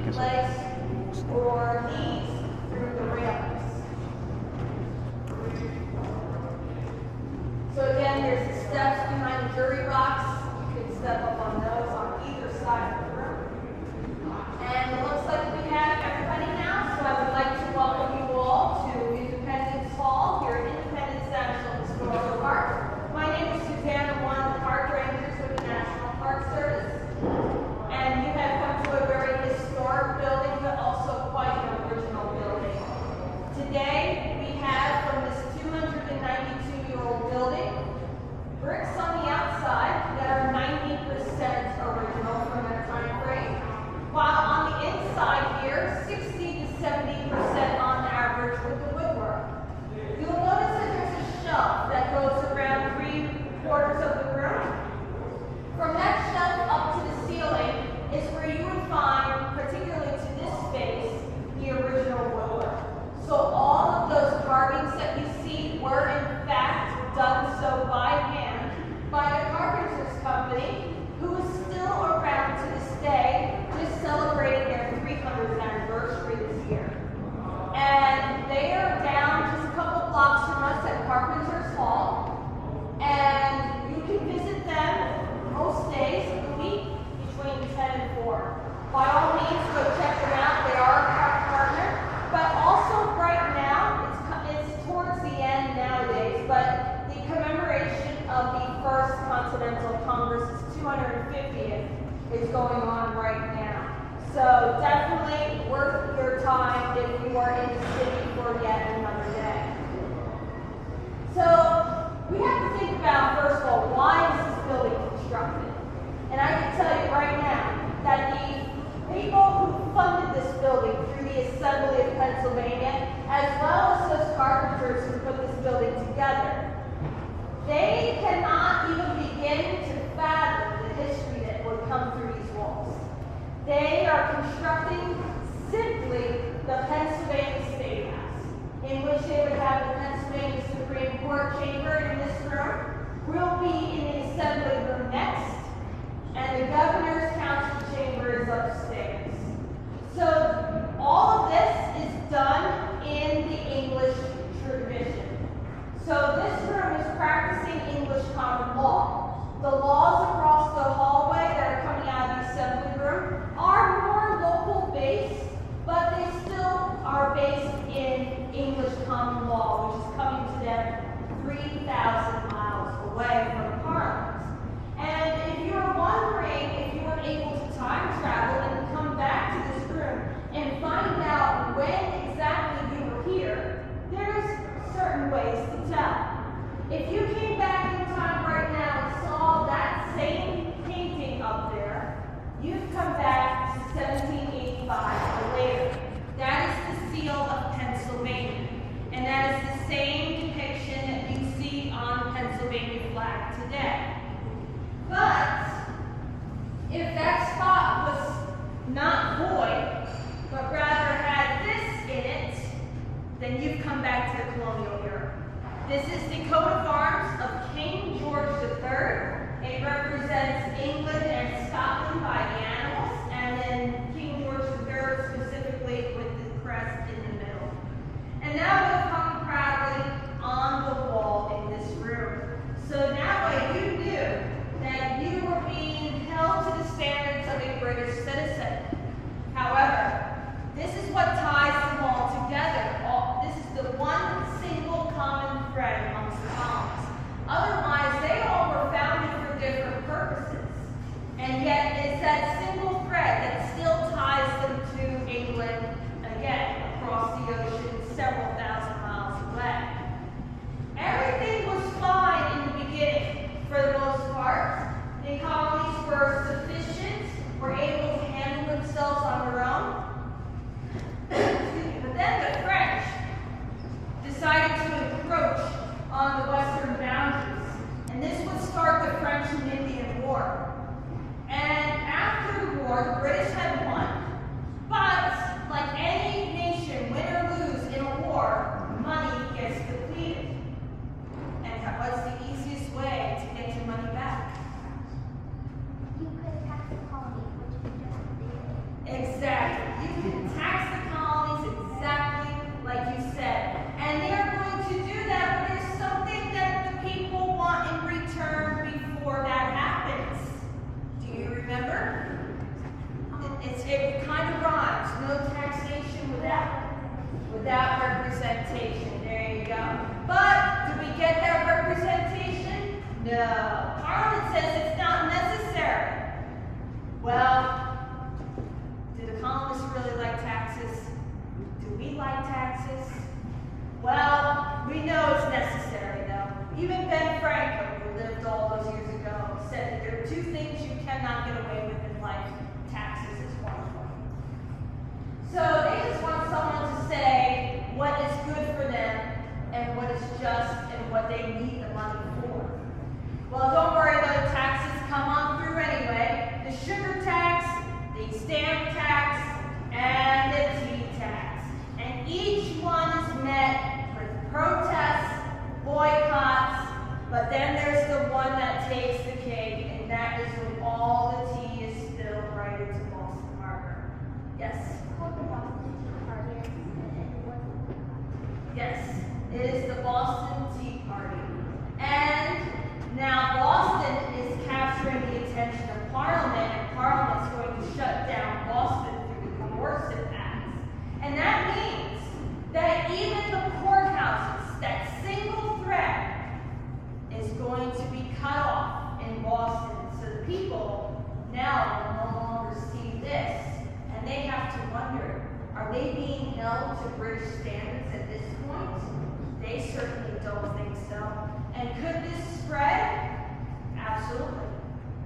legs or knees through the railings. So again, there's the steps behind the jury box. You can step up on those on either side of the room. And it looks like we have everybody now, so I would like to welcome you all to Independence Hall here at Independence National Historical Park. My name is Suzanne. I'm one of the park rangers with the National Park Service. And you have come to a very historic building, but also quite an original building. Today, we have from this 292-year-old building, bricks on the outside that are 90% original from that time frame, while on the inside here, 60 to 70% on average with the woodwork. You'll notice that there's a shelf that goes around 3/4 of the room. From that shelf up to the ceiling is where you would find, particularly to this space, the original woodwork. So all of those carvings that you see were in fact done so by hand by a carpenter's company who is still around to this day, just celebrating their 300th anniversary this year. And they are down just a couple blocks from us at Carpenter's Hall, and you can visit them most days of the week between 10 and 4. By all means, go check them out. They are a partner. But also right now, it's towards the end nowadays, but the commemoration of the First Continental Congress's 250th is going on right now. So definitely worth your time if you are in the city for yet another day. So we have to think about, first of all, why is this building constructed? And I can tell you right now that the people who funded this building through the Assembly of Pennsylvania, as well as those carpenters who put this building together, they cannot even begin to fathom the history that would come through these walls. They are constructing simply the Pennsylvania State House, in which they would have the Pennsylvania Supreme Court chamber in this room. We'll be in the Assembly room next, and the Governor's Council chamber is upstairs. So all of this is done in the English tradition. So this room is practicing English common law. The laws across the hallway that are coming out of the assembly room are more local based, but they still are based in English common law, which is coming to them 3,000 miles away from Parliament. And if you're wondering if you were able to time travel and come back to this room and find out when exactly you were here, there's certain ways to tell. If you came back in time right now and saw that same painting up there, you've come back to 1785 or later. That is the seal of Pennsylvania, and that is the same depiction that you see on the Pennsylvania flag today. But if that spot was not void, but rather had this in it, then you've come back to the colonial era. This is the coat of arms of King George III. It represents England and Scotland by the animals, and then King George III specifically with the crest in the middle. And that will come proudly on the wall in this room. So that way you knew that you were being held to the standards of a British citizen. However, this is what ties them all together. This is the one single common thread amongst the colonies. Otherwise, they all were founded for different purposes. And yet, it's that single thread that still ties them to England, again, across the ocean, several thousand miles cannot get away with in life. Taxes is one of them. So they just want someone to say what is good for them and what is just and what they need the money for. Well, don't worry though, taxes come on through anyway. The sugar tax, the stamp tax, and the tea tax. And each one is met with protests, boycotts, but then there's the one that takes the cake, and that is when all the tea is spilled right into Boston Harbor. Yes? Yes, it is the Boston Tea Party. And now Boston is capturing the attention of Parliament, and Parliament's going to shut down Boston through the Coercive Acts. And that means that even the courthouses, that single thread, is going to be cut off in Boston. So the people now will no longer see this, and they have to wonder, are they being held to British standards at this point? They certainly don't think so. And could this spread? Absolutely.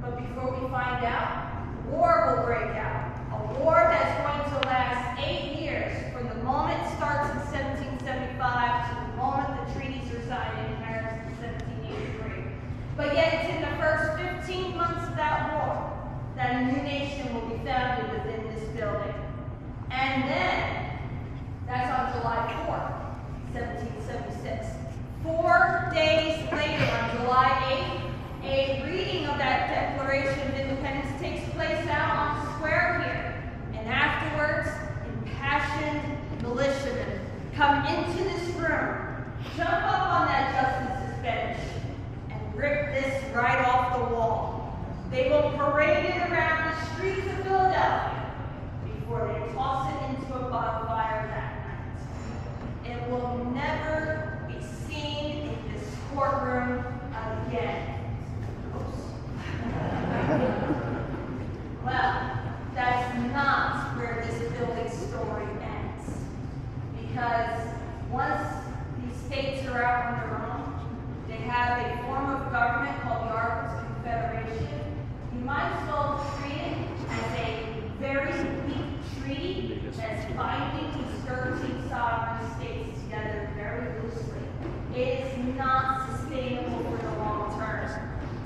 But before we find out, war will break out. A war that's going to last 8 years, from the moment it starts in 1775 to the moment the treaties are signed in Paris in 1783. But yet it's in the first 15 months of that war that a new nation will be founded within this building. And then, that's on July 4th, 1776. 4 days later, on July 8th, a reading of that Declaration of Independence takes place out on the square here. And afterwards, impassioned militiamen come into this room, jump up on that justice's bench, and rip this right off the wall. They will parade it around the streets of Philadelphia before they toss it into a bonfire that night. It will never be seen in this courtroom again. Well, that's not where this building story ends. Because once these states are out on their own, they have a form of government called the Articles of Confederation. You might as well treat it as a very weak treaty that's binding these 13 sovereign states together very loosely. It is not sustainable for the long term.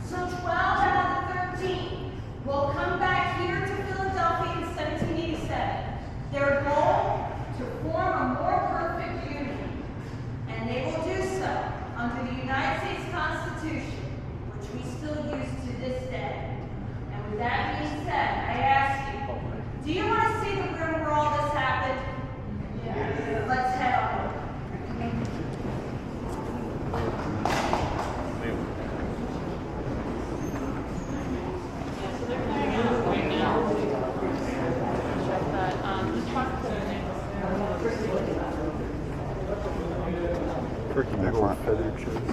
So 12 out of the 13 will come back here to Philadelphia in 1787. Their goal, to form a more perfect union. And they will do so under the United States Constitution, which we still use to this day. And with that being said, I ask you, do you want to see the room where all this happened? Yeah. Let's head on over. Freaking big old feather shoes.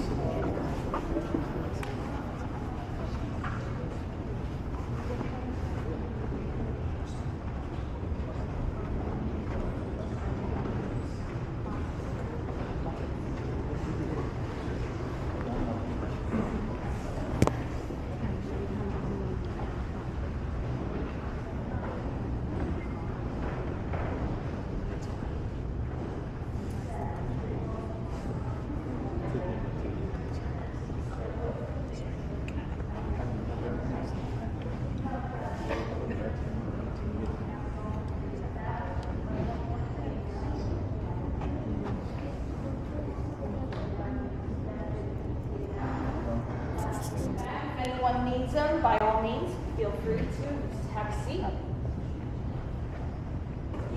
If anyone needs them, by all means, feel free to have a seat.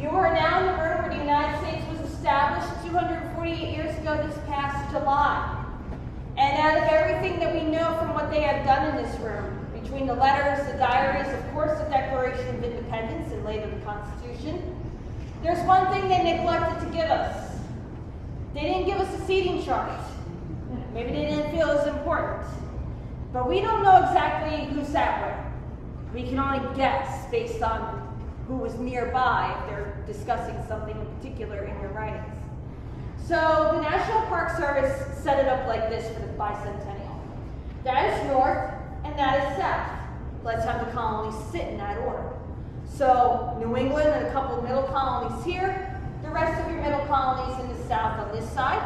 You are now in the room where the United States was established 248 years ago this past July. And out of everything that we know from what they have done in this room, between the letters, the diaries, of course the Declaration of Independence, and later the Constitution, there's one thing they neglected to give us. They didn't give us a seating chart. Maybe they didn't feel it was important. But we don't know exactly who sat where. We can only guess based on who was nearby if they're discussing something in particular in your writings. So the National Park Service set it up like this for the bicentennial. That is north and that is south. let's have the colonies sit in that order. So New England and a couple of middle colonies here, the rest of your middle colonies in the South on this side.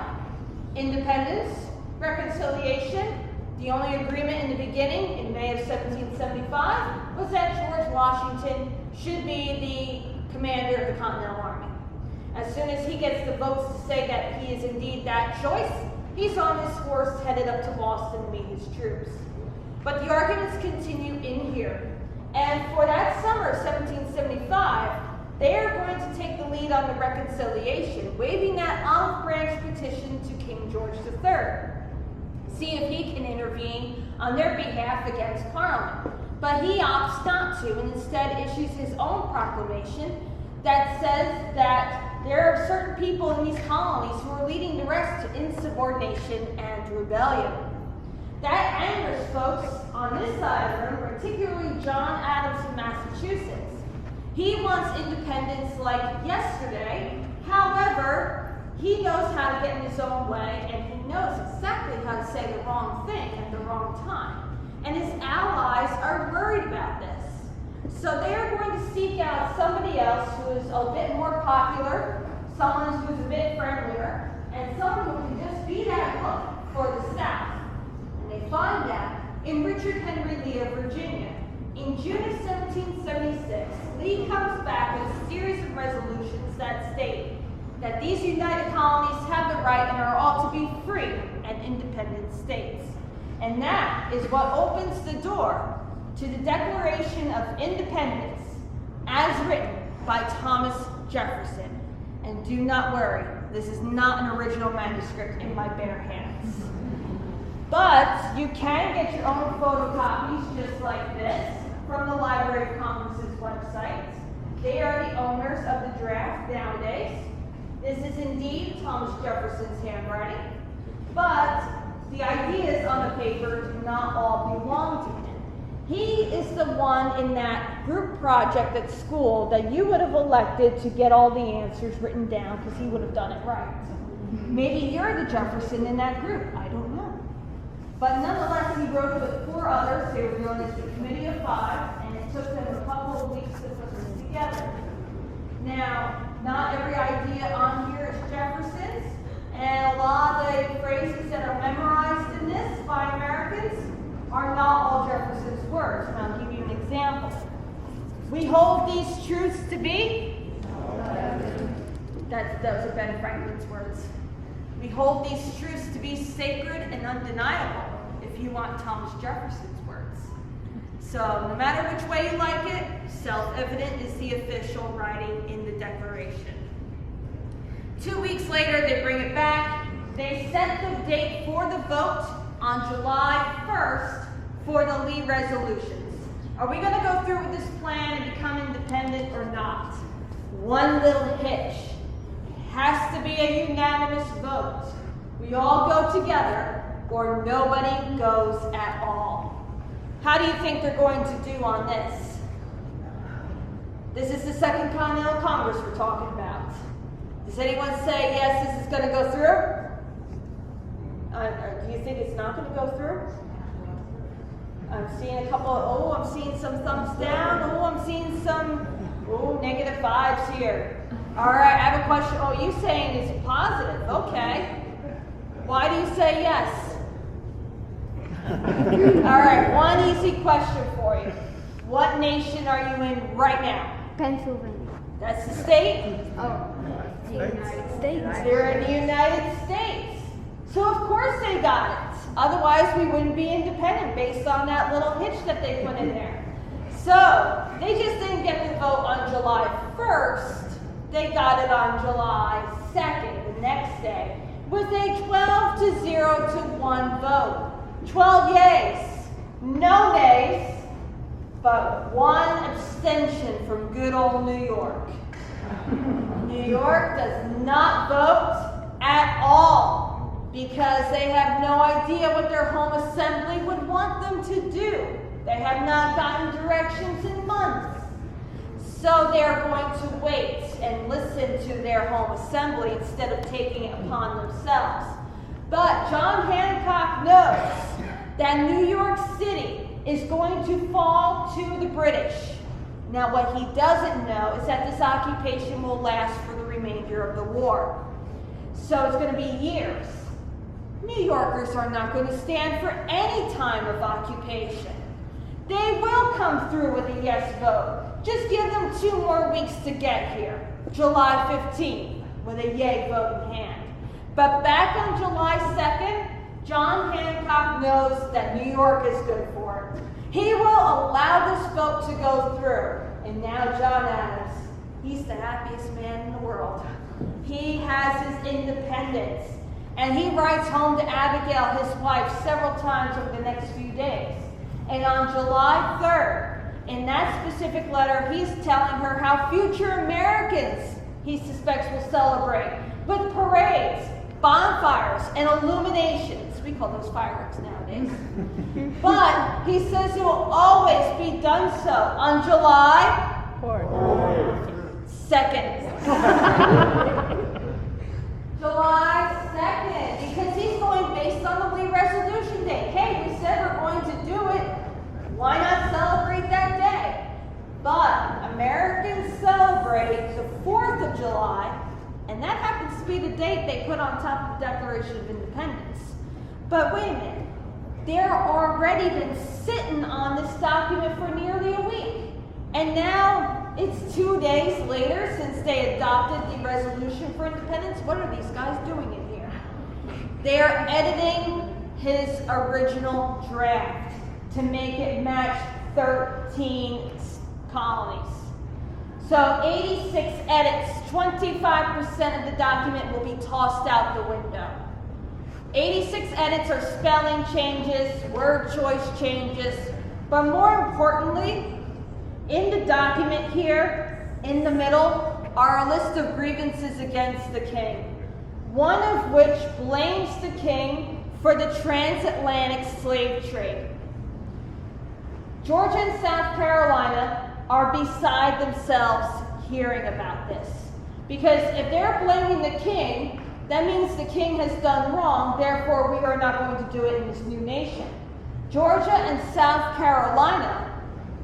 Independence, reconciliation. The only agreement in the beginning, in May of 1775, was that George Washington should be the commander of the Continental Army. As soon as he gets the votes to say that he is indeed that choice, he's on his horse headed up to Boston to meet his troops. But the arguments continue in here. And for that summer of 1775, they are going to take the lead on the reconciliation, waving that olive branch petition to King George III. See if he can intervene on their behalf against Parliament. But he opts not to and instead issues his own proclamation that says that there are certain people in these colonies who are leading the rest to insubordination and rebellion. That angers folks on this side of the room, particularly John Adams in Massachusetts. He wants independence like yesterday. However, he knows how to get in his own way, and he knows exactly how to say the wrong thing at the wrong time. And his allies are worried about this. So they are going to seek out somebody else who is a bit more popular, someone who's a bit friendlier, and someone who can just be that hook for the South. And they find that in Richard Henry Lee of Virginia. In June of 1776, Lee comes back with a series of resolutions that state that these united colonies have the right and are all to be free and independent states. And that is what opens the door to the Declaration of Independence as written by Thomas Jefferson. And do not worry, this is not an original manuscript in my bare hands. But you can get your own photocopies just like this from the Library of Congress's website. They are the owners of the draft nowadays. This is indeed Thomas Jefferson's handwriting, but the ideas on the paper do not all belong to him. He is the one in that group project at school that you would have elected to get all the answers written down because he would have done it right. Maybe you're the Jefferson in that group, I don't know. But nonetheless, he wrote it with 4 others. They were known as the Committee of 5, and it took them a couple of weeks to put this together. Now, not every idea on here is Jefferson's, and a lot of the phrases that are memorized in this by Americans are not all Jefferson's words, and I'll give you an example. We hold these truths to be, those are Ben Franklin's words. We hold these truths to be sacred and undeniable, if you want Thomas Jefferson's words. So no matter which way you like it, self-evident is the official writing in the Declaration. 2 weeks later, they bring it back. They set the date for the vote on July 1st for the Lee resolutions. Are we going to go through with this plan and become independent or not? One little hitch. It has to be a unanimous vote. We all go together or nobody goes at all. How do you think they're going to do on this? This is the Second Continental Congress we're talking about. Does anyone say, yes, this is going to go through? Do you think it's not going to go through? I'm seeing a couple of, I'm seeing some thumbs down. I'm seeing some, negative 5s here. All right, I have a question. You saying it's positive. Okay. Why do you say yes? All right, one easy question for you. What nation are you in right now? Pennsylvania. That's the state? Oh, the United States. They're in the United States. So of course they got it. Otherwise we wouldn't be independent based on that little hitch that they put in there. So they just didn't get the vote on July 1st. They got it on July 2nd, the next day, with a 12-0-1 vote. 12 yeas, no nays, but 1 abstention from good old New York. New York does not vote at all because they have no idea what their home assembly would want them to do. They have not gotten directions in months. So they're going to wait and listen to their home assembly instead of taking it upon themselves. But John Hancock knows that New York City is going to fall to the British. Now, what he doesn't know is that this occupation will last for the remainder of the war. So it's going to be years. New Yorkers are not going to stand for any time of occupation. They will come through with a yes vote. Just give them 2 more weeks to get here. July 15th, with a yay vote in hand. But back on July 2nd, John Hancock knows that New York is good for it. He will allow this vote to go through. And now John Adams, he's the happiest man in the world. He has his independence. And he writes home to Abigail, his wife, several times over the next few days. And on July 3rd, in that specific letter, he's telling her how future Americans, he suspects, will celebrate with parades, bonfires, and illuminations. We call those fireworks nowadays. But he says it will always be done so on July 2nd. July 2nd, because he's going based on the Lee Resolution Day. Hey, we said we're going to do it. Why not celebrate that day? But Americans celebrate the 4th of July, and that happens to be the date they put on top of the Declaration of Independence. But wait a minute. They're already been sitting on this document for nearly a week. And now it's 2 days later since they adopted the Resolution for Independence. What are these guys doing in here? They're editing his original draft to make it match 13 colonies. So 86 edits, 25% of the document will be tossed out the window. 86 edits are spelling changes, word choice changes, but more importantly, in the document here, in the middle, are a list of grievances against the king, one of which blames the king for the transatlantic slave trade. Georgia and South Carolina are beside themselves hearing about this, because if they're blaming the king, that means the king has done wrong, therefore we are not going to do it in this new nation. Georgia and South Carolina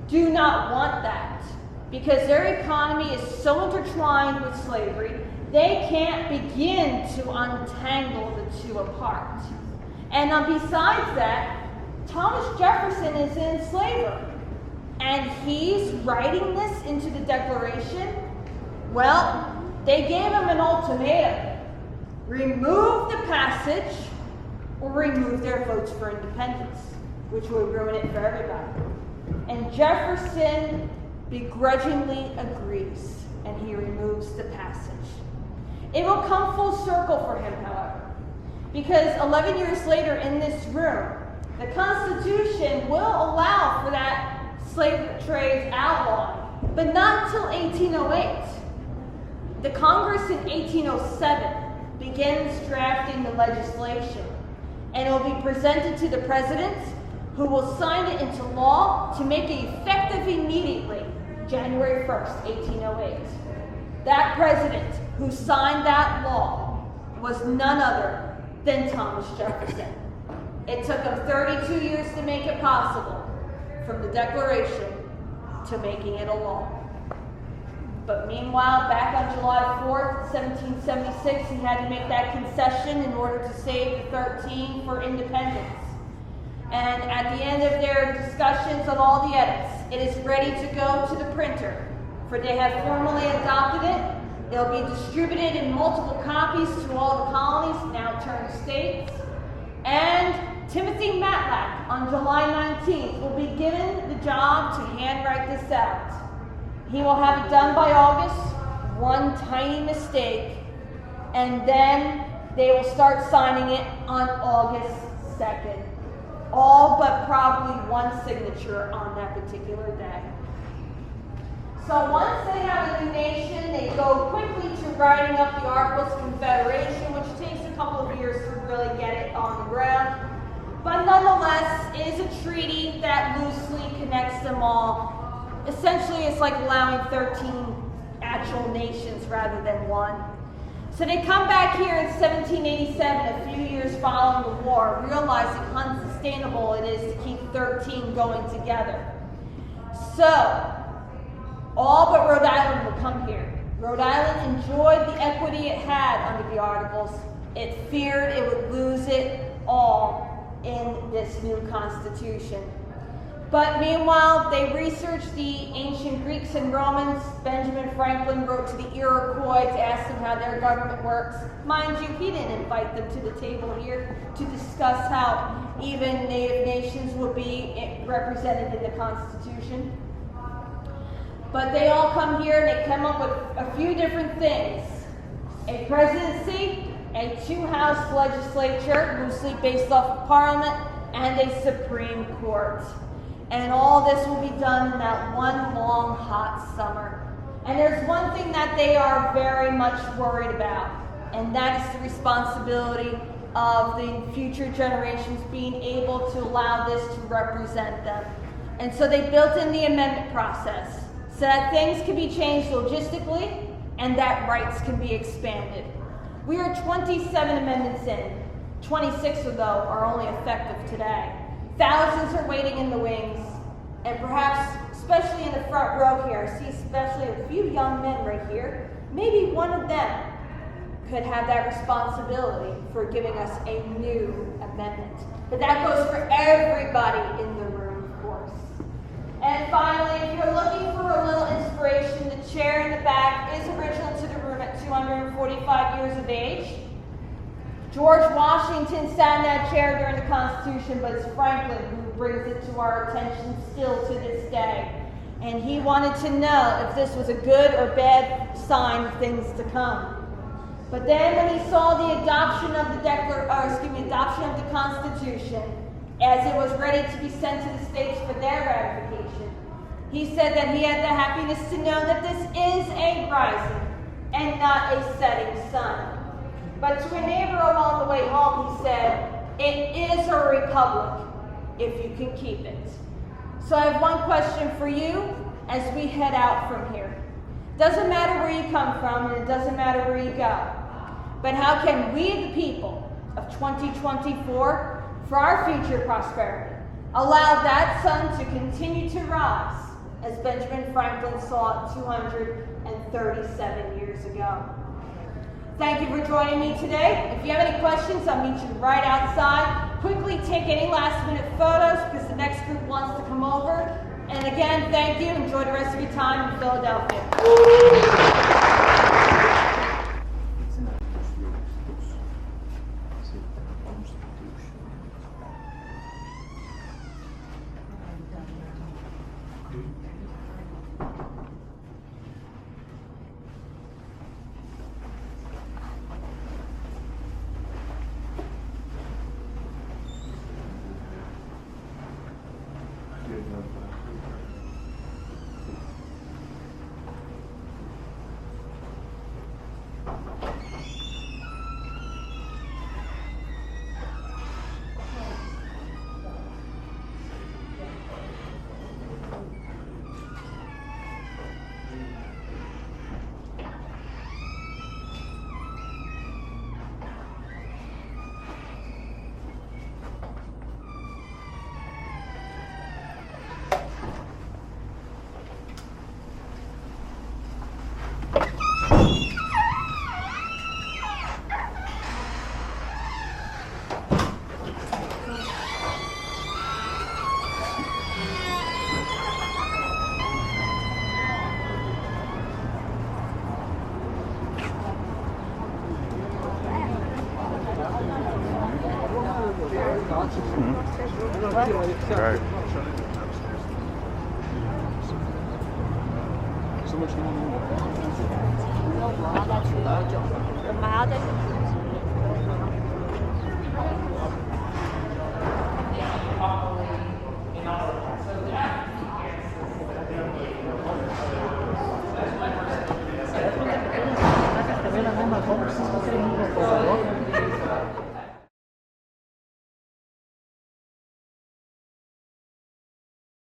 do not want that, because their economy is so intertwined with slavery, they can't begin to untangle the two apart. And besides that, Thomas Jefferson is an enslaver, and he's writing this into the Declaration. Well, they gave him an ultimatum. Remove the passage or remove their votes for independence, which would ruin it for everybody. And Jefferson begrudgingly agrees, and he removes the passage. It will come full circle for him, however, because 11 years later in this room, the Constitution will allow for that slave trade outlawing, but not until 1808. The Congress in 1807 begins drafting the legislation, and it will be presented to the president, who will sign it into law to make it effective immediately, January 1st, 1808. That president who signed that law was none other than Thomas Jefferson. It took him 32 years to make it possible, from the Declaration to making it a law. But meanwhile, back on July 4th, 1776, he had to make that concession in order to save the 13 for independence. And at the end of their discussions on all the edits, it is ready to go to the printer, for they have formally adopted it. It'll be distributed in multiple copies to all the colonies, now turned states. And Timothy Matlack, on July 19th, will be given the job to handwrite this out. He will have it done by August, one tiny mistake, and then they will start signing it on August 2nd. All but probably one signature on that particular day. So once they have a new nation, they go quickly to writing up the Articles of Confederation, which takes a couple of years to really get it on the ground. But nonetheless, it is a treaty that loosely connects them all. Essentially, it's like allowing 13 actual nations rather than one. So they come back here in 1787, a few years following the war, realizing how unsustainable it is to keep 13 going together. So, all but Rhode Island will come here. Rhode Island enjoyed the equity it had under the Articles. It feared it would lose it all in this new Constitution. But meanwhile, they researched the ancient Greeks and Romans. Benjamin Franklin wrote to the Iroquois to ask them how their government works. Mind you, he didn't invite them to the table here to discuss how even Native nations will be represented in the Constitution. But they all come here and they come up with a few different things. A presidency, a two-house legislature, loosely based off of Parliament, and a Supreme Court. And all this will be done in that one long, hot summer. And there's one thing that they are very much worried about, and that is the responsibility of the future generations being able to allow this to represent them. And so they built in the amendment process so that things can be changed logistically and that rights can be expanded. We are 27 amendments in. 26 of those are only effective today. Thousands are waiting in the wings, and perhaps, especially in the front row here, I see especially a few young men right here, maybe one of them could have that responsibility for giving us a new amendment. But that goes for everybody in the room, of course. And finally, if you're looking for a little inspiration, the chair in the back is original to the room at 245 years of age. George Washington sat in that chair during the Constitution, but it's Franklin who brings it to our attention still to this day. And he wanted to know if this was a good or bad sign of things to come. But then when he saw the adoption of the adoption of the Constitution, as it was ready to be sent to the states for their ratification, he said that he had the happiness to know that this is a rising and not a setting sun. But to a neighbor along the way home, he said, it is a republic if you can keep it. So I have one question for you as we head out from here. Doesn't matter where you come from, and it doesn't matter where you go. But how can we, the people of 2024, for our future prosperity, allow that sun to continue to rise as Benjamin Franklin saw it 237 years ago? Thank you for joining me today. If you have any questions, I'll meet you right outside. Quickly take any last-minute photos because the next group wants to come over. And again, thank you. Enjoy the rest of your time in Philadelphia. Right.我们还要再去多久？我们还要再去。